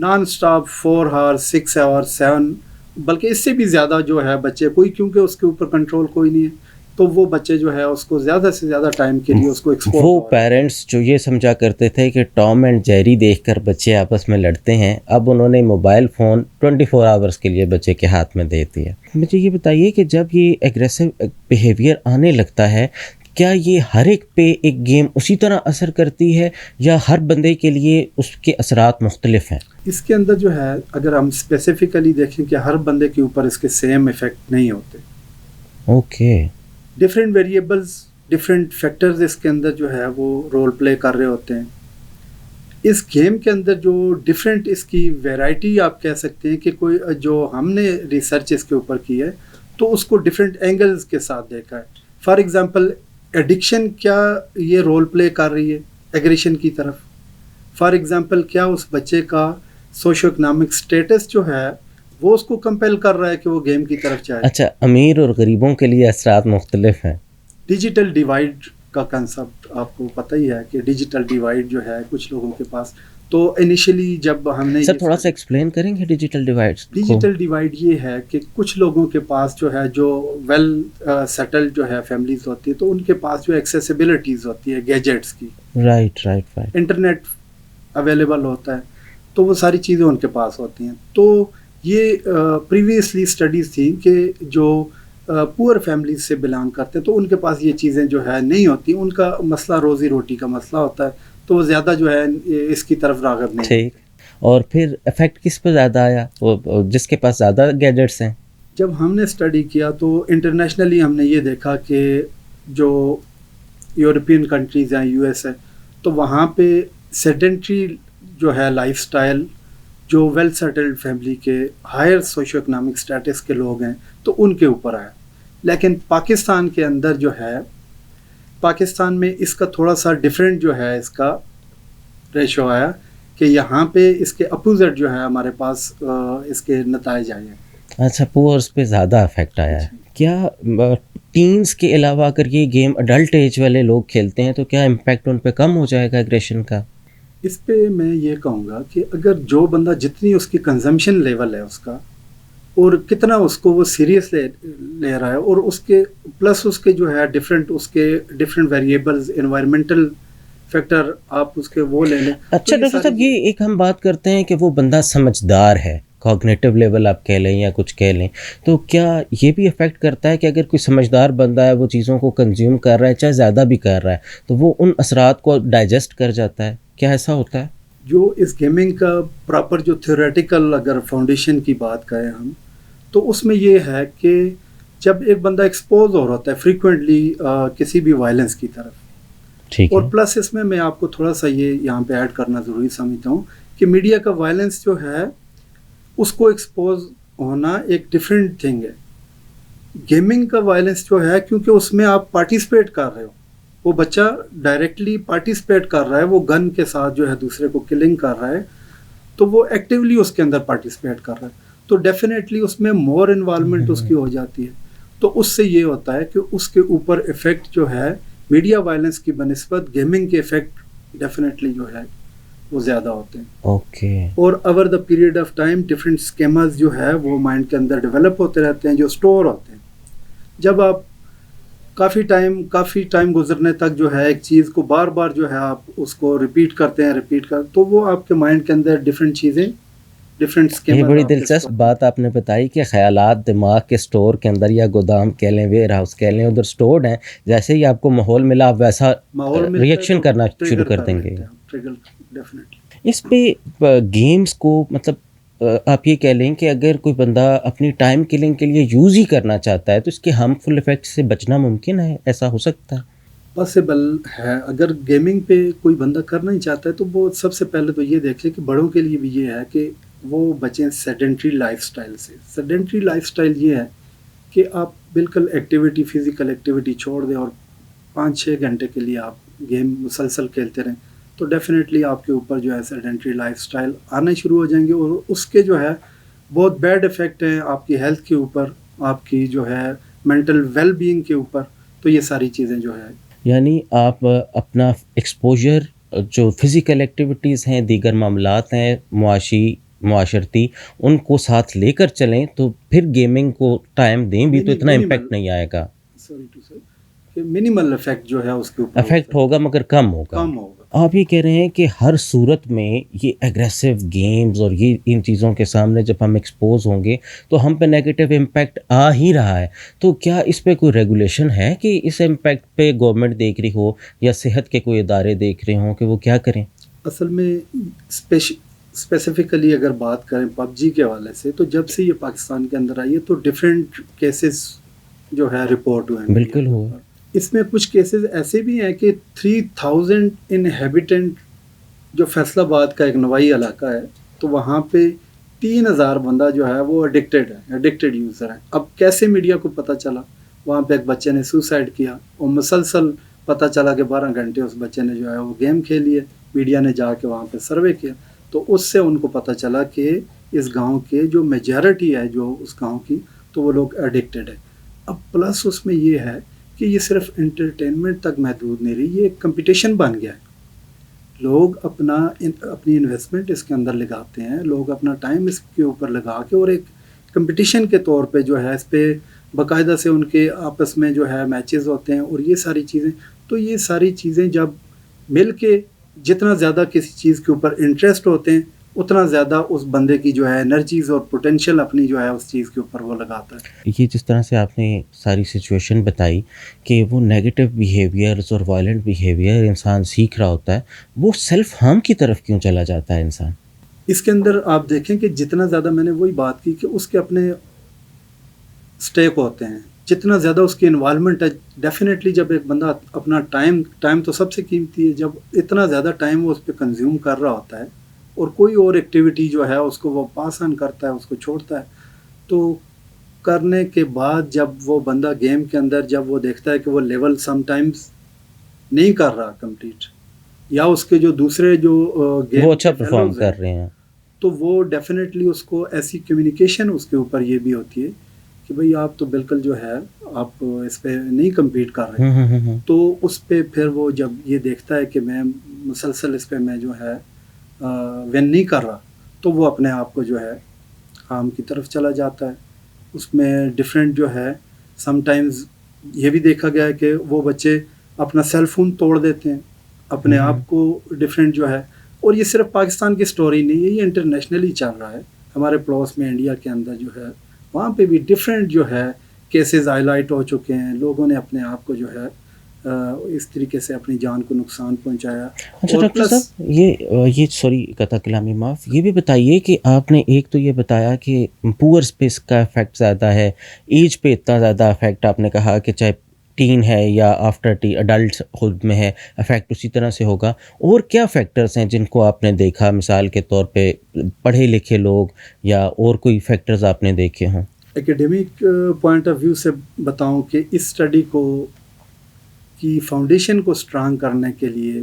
Non stop 4 آور 6 آور 7 بلکہ اس سے بھی زیادہ جو ہے بچے کوئی کیونکہ اس کے اوپر کنٹرول کوئی نہیں ہے تو وہ بچے جو ہے اس کو زیادہ سے زیادہ ٹائم کے لیے اس کو ایکسپوز وہ پیرنٹس جو یہ سمجھا کرتے تھے کہ ٹام اینڈ جیری دیکھ کر بچے آپس میں لڑتے ہیں، اب انہوں نے موبائل فون 24 آورس کے لیے بچے کے ہاتھ میں دے دیا۔ مجھے یہ بتائیے کہ جب یہ ایگریسو بیہیویئر آنے لگتا ہے، کیا یہ ہر ایک پہ ایک گیم اسی طرح اثر کرتی ہے یا ہر بندے کے لیے اس کے اثرات مختلف ہیں؟ اس کے اندر جو ہے اگر ہم اسپیسیفکلی دیکھیں کہ ہر بندے کے اوپر اس کے سیم ایفیکٹ نہیں ہوتے، okay, different variables different factors اس کے اندر جو ہے وہ رول پلے کر رہے ہوتے ہیں۔ اس گیم کے اندر جو ڈفرینٹ اس کی ویرائٹی آپ کہہ سکتے ہیں کہ کوئی جو ہم نے ریسرچ اس کے اوپر کی ہے تو اس کو ڈفرینٹ اینگلز کے ساتھ دیکھا ہے۔ فار ایگزامپل ایڈکشن کیا یہ رول پلے کر رہی ہے ایگریشن کی طرف؟ فار ایگزامپل کیا اس بچے کا سوشو اکنامک سٹیٹس جو ہے وہ اس کو کمپیل کر رہا ہے کہ وہ گیم کی طرف جائے؟ اچھا، امیر اور غریبوں کے لیے اثرات مختلف ہیں۔ ڈیجیٹل ڈیوائڈ کا کنسپٹ آپ کو پتہ ہی ہے کہ ڈیجیٹل ڈیوائڈ جو ہے کچھ لوگوں کے پاس، تو انیشلی جب ہم نے سر تھوڑا سا ایکسپلین کریں گے ڈیجیٹل ڈیوائڈ؟ ڈیجیٹل ڈیوائڈ یہ ہے کہ کچھ لوگوں کے پاس جو ہے جو ویل سیٹلڈ جو ہے فیملیز ہوتی ہے تو ان کے پاس جو ایکسیسیبلٹیز ہوتی ہے گیجٹس کی، رائٹ، انٹرنیٹ اویلیبل ہوتا ہے تو وہ ساری چیزیں ان کے پاس ہوتی ہیں۔ تو یہ پریویسلی اسٹڈیز تھیں کہ جو پور فیملیز سے بلانگ کرتے ہیں تو ان کے پاس یہ چیزیں جو ہے نہیں ہوتی، ان کا مسئلہ روزی روٹی کا مسئلہ ہوتا ہے تو وہ زیادہ جو ہے اس کی طرف راغب نہیں۔ ٹھیک، اور پھر افیکٹ کس پہ زیادہ آیا؟ وہ جس کے پاس زیادہ گیجٹس ہیں؟ جب ہم نے اسٹڈی کیا تو انٹرنیشنلی ہم نے یہ دیکھا کہ جو یورپین کنٹریز ہیں، یو ایس ہے، تو وہاں پہ سیڈنٹری جو ہے لائف سٹائل جو ویل سیٹلڈ فیملی کے ہائر سوشو اکنامک سٹیٹس کے لوگ ہیں تو ان کے اوپر آیا۔ لیکن پاکستان کے اندر جو ہے، پاکستان میں اس کا تھوڑا سا ڈفرینٹ جو ہے اس کا ریشو آیا کہ یہاں پہ اس کے اپوزٹ جو ہے ہمارے پاس اس کے نتائج آئے ہیں۔ اچھا، پورس پہ زیادہ افیکٹ آیا ہے۔ کیا ٹینز کے علاوہ اگر یہ گیم اڈلٹ ایج والے لوگ کھیلتے ہیں تو کیا امپیکٹ ان پہ کم ہو جائے گا ایگریشن کا؟ اس پہ میں یہ کہوں گا کہ اگر جو بندہ جتنی اس کی کنزمپشن لیول ہے اس کا اور کتنا اس کو وہ سیریس لے رہا ہے، اور اس کے پلس اس کے جو ہے ڈفرینٹ ویریبلز انوائرمنٹل فیکٹر آپ اس کے وہ لے لیں۔ اچھا ڈاکٹر صاحب، یہ ایک ہم بات کرتے ہیں کہ وہ بندہ سمجھدار ہے، کوگنیٹو لیول آپ کہہ لیں یا کچھ کہہ لیں، تو کیا یہ بھی افیکٹ کرتا ہے کہ اگر کوئی سمجھدار بندہ ہے وہ چیزوں کو کنزیوم کر رہا ہے، چاہے زیادہ بھی کر رہا ہے، تو وہ ان اثرات کو ڈائجسٹ کر جاتا ہے؟ کیا ایسا ہوتا ہے؟ جو اس گیمنگ کا پراپر جو تھیوریٹیکل اگر فاؤنڈیشن کی بات کریں ہم، تو اس میں یہ ہے کہ جب ایک بندہ ایکسپوز ہو رہا ہے فریکوینٹلی کسی بھی وائلنس کی طرف، اور پلس اس میں آپ کو تھوڑا سا یہ یہاں پہ ایڈ کرنا ضروری سمجھتا ہوں کہ میڈیا کا وائلنس جو ہے اس کو ایکسپوز ہونا ایک ڈفرینٹ تھنگ ہے۔ گیمنگ کا وائلنس جو ہے کیونکہ اس میں آپ پارٹیسپیٹ کر رہے ہو، وہ بچہ ڈائریکٹلی پارٹیسپیٹ کر رہا ہے، وہ گن کے ساتھ جو ہے دوسرے کو کلنگ کر رہا ہے، تو وہ ایکٹیولی اس کے اندر پارٹیسپیٹ کر رہا ہے، تو ڈیفینیٹلی اس میں مور انوالومنٹ اس کی ہو جاتی ہے، تو اس سے یہ ہوتا ہے کہ اس کے اوپر ایفیکٹ جو ہے میڈیا وائلنس کی بنسبت گیمنگ کے ایفیکٹ ڈیفینیٹلی جو ہے وہ زیادہ ہوتے ہیں۔ اوکے، اور over the period of time different schemas جو ہے وہ مائنڈ کے اندر ڈیولپ ہوتے رہتے ہیں جو اسٹور ہوتے ہیں۔ جب آپ کافی ٹائم گزرنے تک جو ہے ایک چیز کو بار بار جو ہے آپ اس کو ریپیٹ کرتے ہیں تو وہ آپ کے مائنڈ کے اندر ڈفرینٹ چیزیں ڈفرینٹ اسکیماز۔ یہ بڑی دلچسپ بات آپ نے بتائی کہ خیالات دماغ کے اسٹور کے اندر یا گودام کہہ لیں، ویئر ہاؤس کہہ لیں، ادھر اسٹورڈ ہیں، جیسے ہی آپ کو ماحول ملا آپ ویسا ریئیکشن کرنا شروع کر دیں گے۔ اس پہ گیمز کو مطلب آپ یہ کہہ لیں کہ اگر کوئی بندہ اپنی ٹائم کلنگ کے لیے یوز ہی کرنا چاہتا ہے تو اس کے ہارمفل ایفیکٹ سے بچنا ممکن ہے؟ ایسا ہو سکتا ہے؟ پاسبل ہے۔ اگر گیمنگ پہ کوئی بندہ کرنا ہی چاہتا ہے تو وہ سب سے پہلے تو یہ دیکھے کہ بڑوں کے لیے بھی یہ ہے کہ وہ بچیں سیڈنٹری لائف سٹائل سے۔ سیڈنٹری لائف سٹائل یہ ہے کہ آپ بالکل ایکٹیویٹی، فزیکل ایکٹیویٹی چھوڑ دیں اور 5-6 گھنٹے کے لیے آپ گیم مسلسل کھیلتے رہیں، تو ڈیفینیٹلی آپ کے اوپر جو ہے سیڈنٹری لائف سٹائل آنے شروع ہو جائیں گے، اور اس کے جو ہے بہت بیڈ ایفیکٹ ہیں آپ کی ہیلتھ کے اوپر، آپ کی جو ہے مینٹل ویل بینگ کے اوپر، تو یہ ساری چیزیں جو ہے۔ یعنی آپ اپنا ایکسپوجر جو فزیکل ایکٹیویٹیز ہیں، دیگر معاملات ہیں، معاشی معاشرتی ان کو ساتھ لے کر چلیں تو پھر گیمنگ کو ٹائم دیں بھی تو اتنا امپیکٹ نہیں آئے گا. سوری ٹو سے کہ منیمل افیکٹ جو ہے اس کے اوپر افیکٹ ہوگا مگر کم ہوگا. آپ یہ کہہ رہے ہیں کہ ہر صورت میں یہ ایگریسو گیمز اور یہ ان چیزوں کے سامنے جب ہم ایکسپوز ہوں گے تو ہم پہ نیگیٹو امپیکٹ آ ہی رہا ہے. تو کیا اس پہ کوئی ریگولیشن ہے کہ اس امپیکٹ پہ گورنمنٹ دیکھ رہی ہو یا صحت کے کوئی ادارے دیکھ رہے ہوں کہ وہ کیا کریں؟ اصل میں اسپیسیفکلی اگر بات کریں پب جی کے حوالے سے تو جب سے یہ پاکستان کے اندر آئی ہے تو ڈفرینٹ کیسز جو ہے رپورٹ ہوئے ہیں. بالکل ہوا. اس میں کچھ کیسز ایسے بھی ہیں کہ 3000 انہیبیٹنٹ جو فیصل آباد کا ایک نوائی علاقہ ہے تو وہاں پہ 3000 بندہ جو ہے وہ ایڈکٹیڈ یوزر ہے. اب کیسے میڈیا کو پتہ چلا؟ وہاں پہ ایک بچے نے سوسائڈ کیا اور مسلسل پتہ چلا کہ 12 گھنٹے اس بچے نے جو ہے وہ گیم کھیلی ہے. میڈیا نے جا کے وہاں پہ سروے کیا تو اس سے ان کو پتہ چلا کہ اس گاؤں کے جو میجارٹی ہے جو اس گاؤں کی تو وہ لوگ ایڈکٹیڈ ہے. اب پلس اس میں یہ ہے کہ یہ صرف انٹرٹینمنٹ تک محدود نہیں رہی، یہ ایک کمپٹیشن بن گیا ہے. لوگ اپنی انویسٹمنٹ اس کے اندر لگاتے ہیں، لوگ اپنا ٹائم اس کے اوپر لگا کے اور ایک کمپٹیشن کے طور پہ جو ہے اس پہ باقاعدہ سے ان کے آپس میں جو ہے میچز ہوتے ہیں اور یہ ساری چیزیں. تو یہ ساری چیزیں جب مل کے جتنا زیادہ کسی چیز کے اوپر انٹرسٹ ہوتے ہیں اتنا زیادہ اس بندے کی جو ہے انرجیز اور پوٹینشیل اپنی جو ہے اس چیز کے اوپر وہ لگاتا ہے. یہ جس طرح سے آپ نے ساری سچویشن بتائی کہ وہ نیگیٹو بیہیویئرز اور وائلنٹ بیہیویئر انسان سیکھ رہا ہوتا ہے، وہ سیلف ہارم کی طرف کیوں چلا جاتا ہے انسان؟ اس کے اندر آپ دیکھیں کہ جتنا زیادہ میں نے وہی بات کی کہ اس کے اپنے سٹیک ہوتے ہیں، جتنا زیادہ اس کی انوالومنٹ ہے. ڈیفینیٹلی جب ایک بندہ اپنا ٹائم تو سب سے قیمتی ہے، جب اتنا زیادہ ٹائم وہ اس پہ کنزیوم کر رہا ہوتا ہے اور کوئی اور ایکٹیویٹی جو ہے اس کو وہ پاس آن کرتا ہے، اس کو چھوڑتا ہے، تو کرنے کے بعد جب وہ بندہ گیم کے اندر جب وہ دیکھتا ہے کہ وہ لیول سم ٹائمز نہیں کر رہا کمپلیٹ یا اس کے جو دوسرے جو گیم وہ اچھا پرفارم کر رہے ہیں تو وہ ڈیفینیٹلی اس کو ایسی کمیونیکیشن اس کے اوپر یہ بھی ہوتی ہے کہ بھئی آپ تو بالکل جو ہے آپ اس پہ نہیں کمپیٹ کر رہے. تو اس پہ پھر وہ جب یہ دیکھتا ہے کہ میں مسلسل اس پہ میں جو ہے ون نہیں کر رہا تو وہ اپنے آپ کو جو ہے کام کی طرف چلا جاتا ہے. اس میں ڈفرینٹ جو ہے سم ٹائمز یہ بھی دیکھا گیا ہے کہ وہ بچے اپنا سیل فون توڑ دیتے ہیں، اپنے آپ کو ڈفرینٹ جو ہے. اور یہ صرف پاکستان کی سٹوری نہیں ہے، یہ انٹرنیشنلی چل رہا ہے. ہمارے پڑوس میں انڈیا کے اندر جو ہے وہاں پہ بھی ڈفرینٹ جو ہے کیسز ہائی لائٹ ہو چکے ہیں. لوگوں نے اپنے آپ کو جو ہے اس طریقے سے اپنی جان کو نقصان پہنچایا. اچھا ڈاکٹر صاحب یہ سوری قطع کلامی معاف، یہ بھی بتائیے کہ آپ نے ایک تو یہ بتایا کہ پورس پہ اس کا افیکٹ زیادہ ہے، ایج پہ اتنا زیادہ افیکٹ آپ نے کہا کہ چاہے ٹین ہے یا آفٹر اڈلٹ خود میں ہے افیکٹ اسی طرح سے ہوگا. اور کیا فیکٹرز ہیں جن کو آپ نے دیکھا، مثال کے طور پہ پڑھے لکھے لوگ یا اور کوئی فیکٹرز آپ نے دیکھے ہوں؟ ایکیڈیمک پوائنٹ آف ویو سے بتاؤں کہ اس اسٹڈی کی فاؤنڈیشن کو اسٹرانگ کرنے کے لیے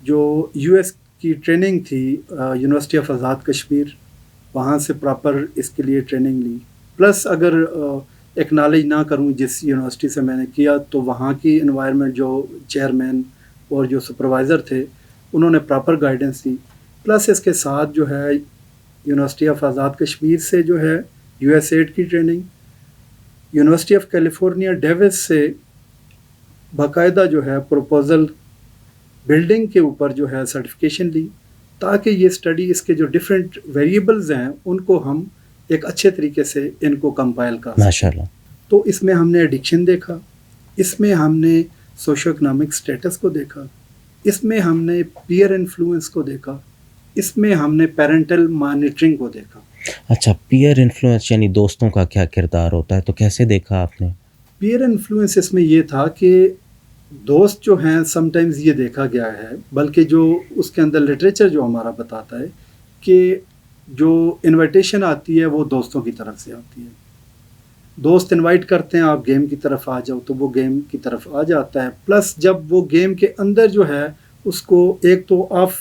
جو یو ایس کی ٹریننگ تھی یونیورسٹی آف آزاد کشمیر، وہاں سے پراپر اس کے لیے ٹریننگ لی. پلس اگر ایکنالج نہ کروں جس یونیورسٹی سے میں نے کیا تو وہاں کی انوائرمنٹ جو چیئرمین اور جو سپروائزر تھے انہوں نے پراپر گائیڈنس دی. پلس اس کے ساتھ جو ہے یونیورسٹی آف آزاد کشمیر سے جو ہے یو ایس ایڈ کی training, university of California Davis سے باقاعدہ جو ہے پروپوزل بلڈنگ کے اوپر جو ہے سرٹیفکیشن لی تاکہ یہ اسٹڈی اس کے جو ڈفرینٹ ویریبلز ہیں ان کو ہم ایک اچھے طریقے سے ان کو کمپائل کر سکیں. ماشاءاللہ. تو اس میں ہم نے ایڈکشن دیکھا، اس میں ہم نے سوشو اکنامک سٹیٹس کو دیکھا، اس میں ہم نے پیئر انفلوئنس کو دیکھا، اس میں ہم نے پیرنٹل مانیٹرنگ کو دیکھا. اچھا، پیئر انفلوئنس یعنی دوستوں کا کیا کردار ہوتا ہے، تو کیسے دیکھا آپ نے؟ پیئر انفلوئنس اس میں یہ تھا کہ دوست جو ہیں سم ٹائمز یہ دیکھا گیا ہے، بلکہ جو اس کے اندر لٹریچر جو ہمارا بتاتا ہے کہ جو انویٹیشن آتی ہے وہ دوستوں کی طرف سے آتی ہے. دوست انوائٹ کرتے ہیں آپ گیم کی طرف آ جاؤ تو وہ گیم کی طرف آ جاتا ہے. پلس جب وہ گیم کے اندر جو ہے اس کو ایک تو آف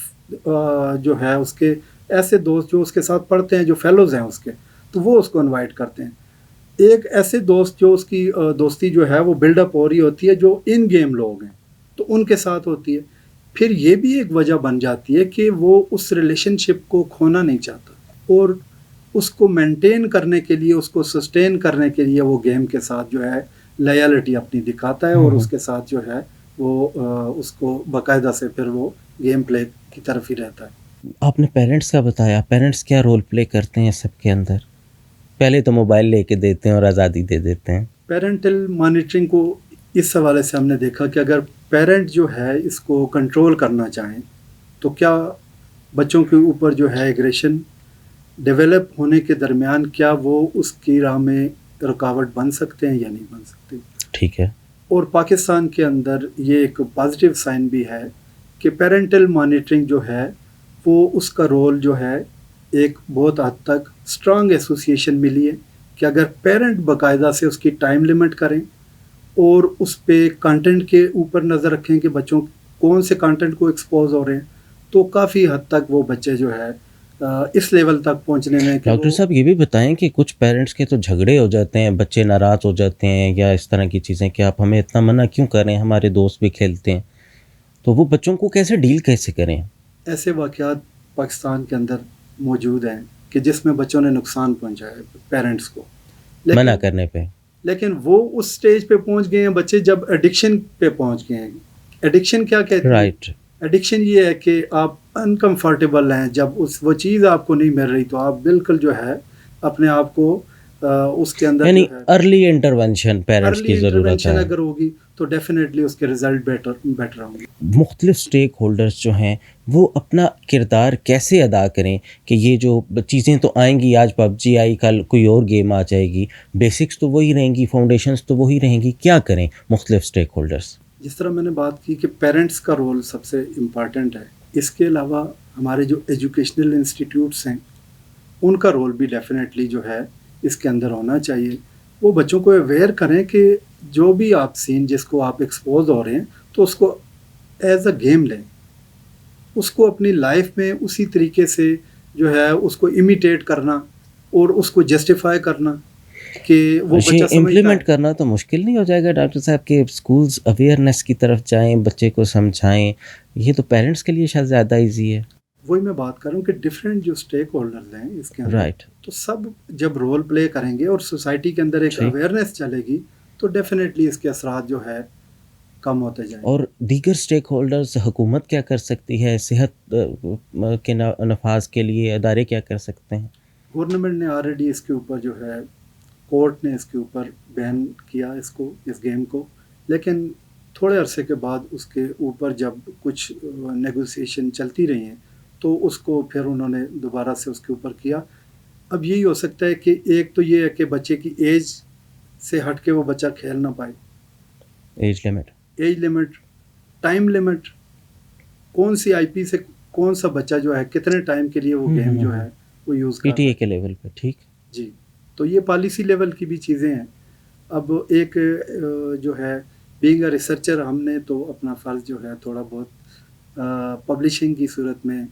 جو ہے اس کے ایسے دوست جو اس کے ساتھ پڑھتے ہیں جو فیلوز ہیں اس کے، تو وہ اس کو انوائٹ کرتے ہیں. ایک ایسے دوست جو اس کی دوستی جو ہے وہ بلڈ اپ ہو رہی ہوتی ہے جو ان گیم لوگ ہیں تو ان کے ساتھ ہوتی ہے. پھر یہ بھی ایک وجہ بن جاتی ہے کہ وہ اس ریلیشن شپ کو کھونا نہیں چاہتا. اور اس کو مینٹین کرنے کے لیے، اس کو سسٹین کرنے کے لیے وہ گیم کے ساتھ جو ہے لائلٹی اپنی دکھاتا ہے، اور اس کے ساتھ جو ہے وہ اس کو باقاعدہ سے پھر وہ گیم پلے کی طرف ہی رہتا ہے۔ آپ نے پیرنٹس کا بتایا، پیرنٹس کیا رول پلے کرتے ہیں سب کے اندر؟ پہلے تو موبائل لے کے دیتے ہیں اور آزادی دے دیتے ہیں۔ پیرنٹل مانیٹرنگ کو اس حوالے سے ہم نے دیکھا کہ اگر پیرنٹ جو ہے اس کو کنٹرول کرنا چاہیں تو کیا بچوں کے اوپر جو ہے ایگریشن ڈیولپ ہونے کے درمیان کیا وہ اس کی راہ میں رکاوٹ بن سکتے ہیں یا نہیں بن سکتے۔ ٹھیک ہے۔ اور پاکستان کے اندر یہ ایک پازیٹیو سائن بھی ہے کہ پیرنٹل مانیٹرنگ جو ہے وہ اس کا رول جو ہے ایک بہت حد تک اسٹرانگ ایسوسیشن ملی ہے کہ اگر پیرنٹ باقاعدہ سے اس کی ٹائم لیمٹ کریں اور اس پہ کانٹینٹ کے اوپر نظر رکھیں کہ بچوں کون سے کانٹینٹ کو ایکسپوز ہو رہے ہیں، تو کافی حد تک وہ بچے جو ہے اس لیول تک پہنچنے میں۔ ڈاکٹر صاحب یہ بھی بتائیں کہ کچھ پیرنٹس کے تو جھگڑے ہو جاتے ہیں، بچے ناراض ہو جاتے ہیں یا اس طرح کی چیزیں کہ آپ ہمیں اتنا منع کیوں کر رہے ہیں، ہمارے دوست بھی کھیلتے ہیں، تو وہ بچوں کو کیسے ڈیل کیسے کریں؟ ایسے واقعات پاکستان کے اندر موجود ہیں کہ جس میں بچوں نے نقصان پہنچایا ہے پیرنٹس کو منع کرنے پہ، لیکن وہ اس سٹیج پہ پہنچ گئے ہیں بچے جب ایڈکشن پہ پہنچ گئے ہیں۔ ایڈکشن کیا کہتے ہیں؟ رائٹ۔ ایڈکشن یہ ہے کہ آپ انکمفرٹیبل ہیں، جب وہ چیز آپ کو نہیں مل رہی تو آپ بالکل جو ہے اپنے آپ کو اس کے اندر یعنی ارلی انٹرونشن پیرنٹس کی ضرورت ہے۔ اگر ہوگی تو ڈیفینیٹلی اس کے رزلٹ بیٹر ہوں گے۔ مختلف سٹیک ہولڈرز جو ہیں وہ اپنا کردار کیسے ادا کریں کہ یہ جو چیزیں تو آئیں گی، آج پب جی آئی، کل کوئی اور گیم آ جائے گی، بیسکس تو وہی رہیں گی، فاؤنڈیشنز تو وہی رہیں گی، کیا کریں مختلف سٹیک ہولڈرز؟ جس طرح میں نے بات کی کہ پیرنٹس کا رول سب سے امپارٹنٹ ہے، اس کے علاوہ ہمارے جو ایجوکیشنل انسٹیٹیوٹس ہیں ان کا رول بھی ڈیفینیٹلی جو ہے اس کے اندر ہونا چاہیے۔ وہ بچوں کو اویئر کریں کہ جو بھی آپ سین جس کو آپ ایکسپوز ہو رہے ہیں تو اس کو ایز اے گیم لیں، اس کو اپنی لائف میں اسی طریقے سے جو ہے اس کو امیٹیٹ کرنا اور اس کو جسٹیفائی کرنا کہ وہ بچہ امپلیمنٹ کرنا تو مشکل نہیں ہو جائے گا ڈاکٹر صاحب کہ اسکولز اویئرنیس کی طرف جائیں، بچے کو سمجھائیں، یہ تو پیرنٹس کے لیے شاید زیادہ ایزی ہے۔ وہی میں بات کر رہا ہوں کہ ڈفرینٹ جو اسٹیک ہولڈرز ہیں اس کے اندر، رائٹ، تو سب جب رول پلے کریں گے اور سوسائٹی کے اندر ایک اویئرنیس چلے گی تو ڈیفینیٹلی اس کے اثرات جو ہے کم ہوتے جائیں۔ اور دیگر اسٹیک ہولڈرز، حکومت کیا کر سکتی ہے صحت کے نفاذ کے لیے، ادارے کیا کر سکتے ہیں؟ گورنمنٹ نے آلریڈی اس کے اوپر جو ہے، کورٹ نے اس کے اوپر بین کیا اس گیم کو، لیکن تھوڑے عرصے کے بعد اس کے اوپر جب کچھ نیگوسیشن چلتی رہی ہیں تو اس کو پھر انہوں نے دوبارہ سے اس کے اوپر کیا۔ اب یہی ہو سکتا ہے کہ ایک تو یہ ہے کہ بچے کی ایج سے ہٹ کے وہ بچہ کھیل نہ پائے، ایج لمٹ، ٹائم لمٹ، کون سی آئی پی سے کون سا بچہ جو ہے کتنے ٹائم کے لیے وہ گیم جو ہے وہ یوز کرتا ہے، پی ٹی اے کے لیول پہ۔ ٹھیک جی، تو یہ پالیسی لیول کی بھی چیزیں ہیں۔ اب ایک جو ہے بینگ اے ریسرچر، ہم نے تو اپنا فرض جو ہے تھوڑا بہت پبلشنگ کی صورت میں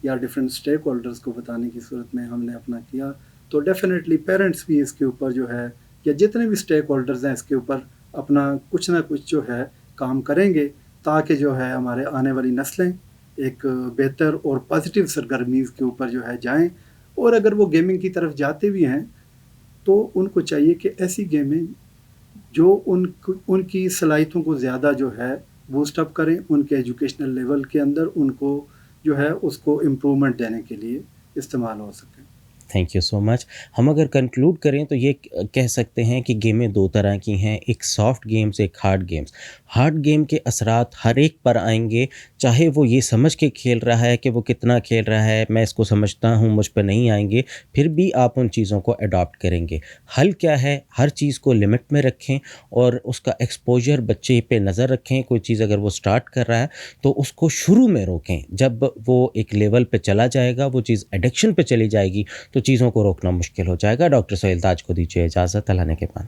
یا ڈفرینٹ اسٹیک ہولڈرز کو بتانے کی صورت میں ہم نے اپنا کیا، تو ڈیفینیٹلی پیرنٹس بھی اس کے اوپر جو ہے یا جتنے بھی اسٹیک ہولڈرز ہیں اس کے اوپر اپنا کچھ نہ کچھ جو ہے کام کریں گے تاکہ جو ہے ہمارے آنے والی نسلیں ایک بہتر اور پازیٹیو سرگرمیز کے اوپر جو ہے جائیں، اور اگر وہ گیمنگ کی طرف جاتے بھی ہیں تو ان کو چاہیے کہ ایسی گیمیں جو ان کی صلاحیتوں کو زیادہ جو ہے بوسٹ اپ کریں، ان کے ایجوکیشنل لیول کے اندر ان کو جو ہے اس کو امپرومنٹ دینے کے لیے استعمال ہو سکیں۔ تھینک یو سو مچ۔ ہم اگر کنکلوڈ کریں تو یہ کہہ سکتے ہیں کہ گیمیں دو طرح کی ہیں، ایک سافٹ گیمز، ایک ہارڈ گیمز۔ ہارڈ گیم کے اثرات ہر ایک پر آئیں گے، چاہے وہ یہ سمجھ کے کھیل رہا ہے کہ وہ کتنا کھیل رہا ہے، میں اس کو سمجھتا ہوں، مجھ پہ نہیں آئیں گے، پھر بھی آپ ان چیزوں کو اڈاپٹ کریں گے۔ حل کیا ہے؟ ہر چیز کو لمٹ میں رکھیں اور اس کا ایکسپوجر بچے پہ نظر رکھیں۔ کوئی چیز اگر وہ سٹارٹ کر رہا ہے تو اس کو شروع میں روکیں، جب وہ ایک لیول پہ چلا جائے گا، وہ چیز ایڈکشن پہ چلی جائے گی تو چیزوں کو روکنا مشکل ہو جائے گا۔ ڈاکٹر سہیل تاج کو دیجیے اجازت، اللہ نے کے پان۔